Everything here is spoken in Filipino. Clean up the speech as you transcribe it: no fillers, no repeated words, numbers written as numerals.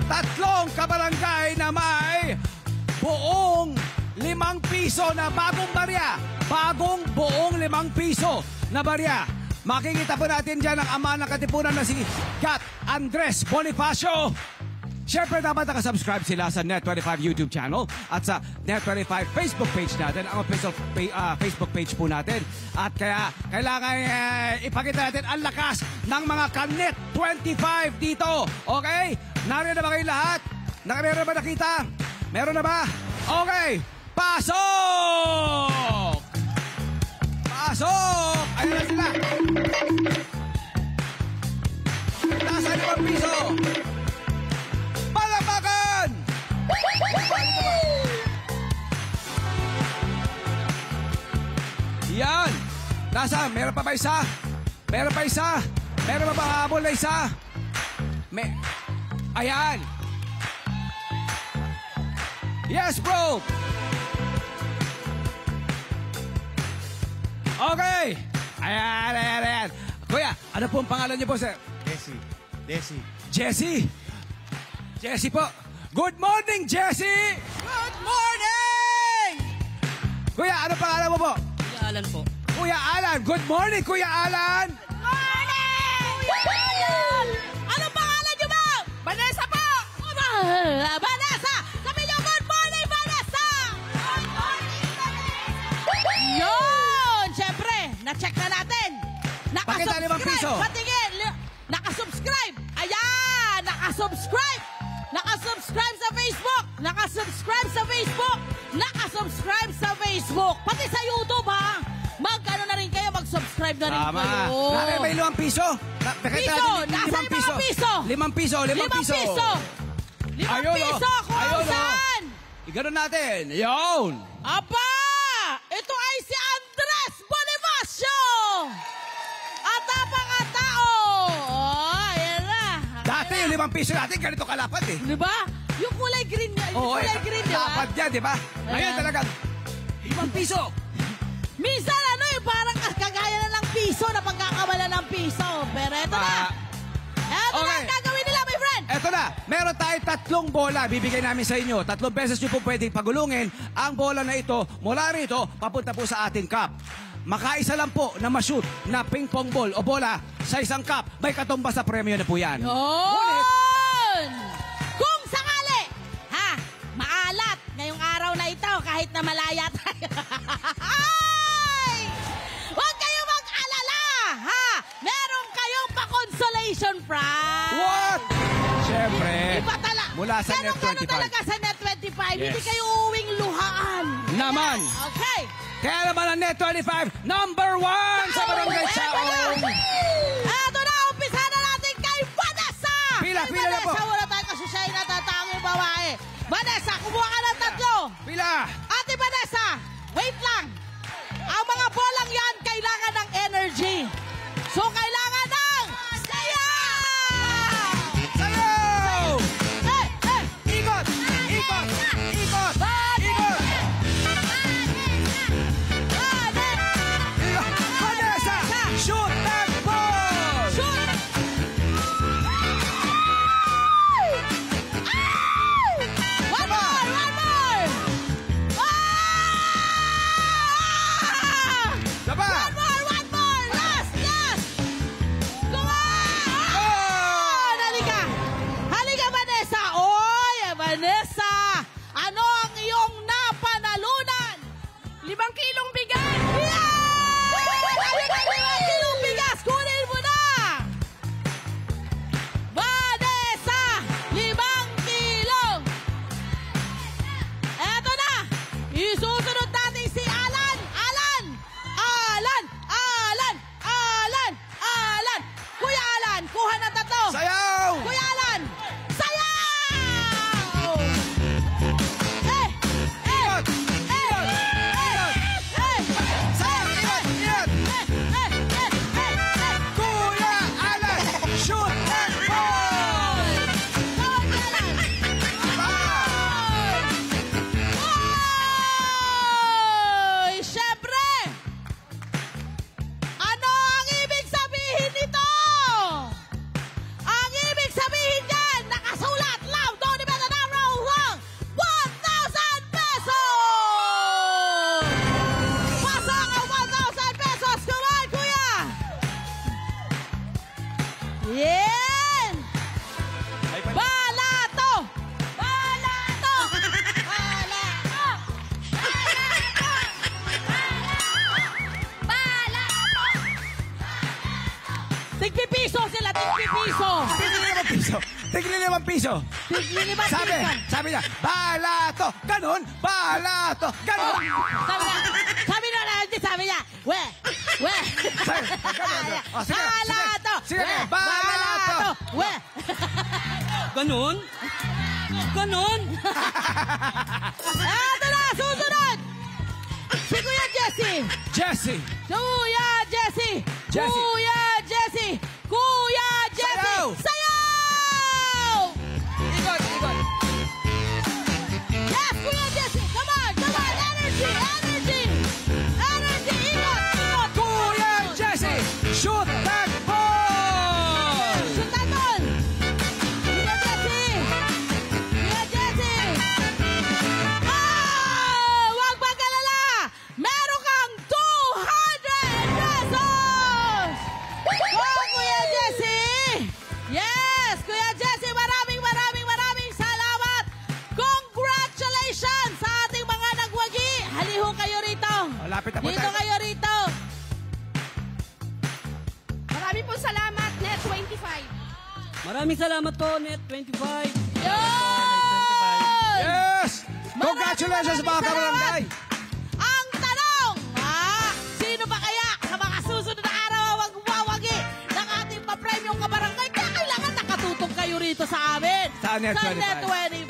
tatlong kabarangay na may buong 5 piso na bagong barya. Bagong buong 5 piso na barya. Makikita po natin dyan ang ama ng Katipunan na si Kat Andres Bonifacio. Siyempre dapat nakasubscribe sila sa Net25 YouTube channel at sa Net25 Facebook page natin, ang official Facebook page po natin. At kaya kailangan ipakita natin ang lakas ng mga ka-Net25 dito. Okay? Nariyan na ba kayo lahat? Meron na ba nakita? Meron na ba? Okay! Pasok! Pasok! Ayun na sila! Nasa 5 piso! Palapakan! Yan! Nasa? Meron pa ba isa? Meron pa isa? Meron pa ba habol na isa? Ayan! Yes, bro! Okay! Ayan. Kuya, ano po ang pangalan niyo po, sir? Jessie? Jessie po. Good morning, Jessie! Good morning! Kuya, ano pangalan mo po? Kuya Alan po. Kuya Alan. Good morning, Kuya Alan! Good morning! Kuya Alan! Ano pangalan niyo ba? Vanessa po! Vanessa! Sabi niyo, good morning, Vanessa! Good morning, Vanessa! Yun! Siyempre, na-check na natin. Pakita 5 piso. Patingin! Nakasubscribe! Ayan! Nakasubscribe! Nakasubscribe sa Facebook! Nakasubscribe sa Facebook! Nakasubscribe sa Facebook! Pati sa YouTube, ha? Mag-ano na rin kayo, mag-subscribe na rin kayo. Tama. May 5 piso. Piso! Nasaan yung mga piso? 5 piso. 5 piso. 5 piso! Kung saan? Igano natin. Yun! Aba! Ito ay si Andres Bonifacio! At napakatao! Oh, yan na. Dati yung 5 piso natin, ganito kalapad eh. Di ba? Yung kulay green niya. Yung kulay green, di ba? Kalapad yan, di ba? Ngayon talagang 5 piso. Minsan yung parang kagaya na lang piso na pagkakamala ng piso. Pero eto na. Eto na ang gagawin nila, my friend. Eto na. Meron tayo 3 bola. Bibigay namin sa inyo. 3 beses nyo po pwedeng pagulungin ang bola na ito mula rito papunta po sa ating cup. Makaisa lang po na ma-shoot na ping-pong ball o bola sa isang cup. May katumbas sa premyo na po yan. Yun! Kung sakali, maalat ngayong araw na ito kahit na malaya tayo. Huwag kayong mag-alala, meron kayong pa-consolation prize. What? Siyempre. Mula sa Net25. Ganun talaga sa Net25. Yes. Hindi kayo uwing luhaan. Naman. Okay. Kaya naman ang Net25, number 1 sa Barangay Chaong. Eto na, umpisa na natin kay Vanessa. Pila na po. Vanessa, wala tayo kasi siya yung natatanging babae. Vanessa, kumuha ka ng 3. Pila. Ate Vanessa, wait lang. Ang mga bolang yan, kailangan ng energy. So, kailangan ng saya! Sayaw! Ikot! Ikot! Ikot! Ikot! Vanessa, shoot that ball! piso. Tigli 5 piso. Tigli 5 piso. Sabi niya, balato, ganun, balato, ganun. Sabi niya, we. Oh, sige, Balato. sige, We. balato. We. Ganon? Ganon? Eto na, susunod. Si Kuya Jesse. Jesse. Kuya Jesse. Jesse. Kuya Jesse. Kuya Jesse. Sayaw. Sayaw! Ikot. Yes, Kuya Jesse. Come on. Energy. Ikot. Kuya Jesse, shoot that ball! Shoot that ball. Kuya Jesse. Huwag mag-alala. Meron kang 200 pesos! Oh, Kuya Jesse! Yes, Kuya Jesse, maraming salamat! Congratulations sa ating mga nagwagi! Haliho kayo rito! Malapit na po Dito tayo. kayo rito! Maraming po salamat, Net 25. Maraming salamat po, Net 25. Yun! Yes! Congratulations mga Maraming kabarangay! Ang tanong, sino ba kaya sa mga susunod na araw ang magwawagi ng ating papremyong kabarangay? Kaya kailangan nakatutok kayo rito sa amin. Sa Net 25. Net 25.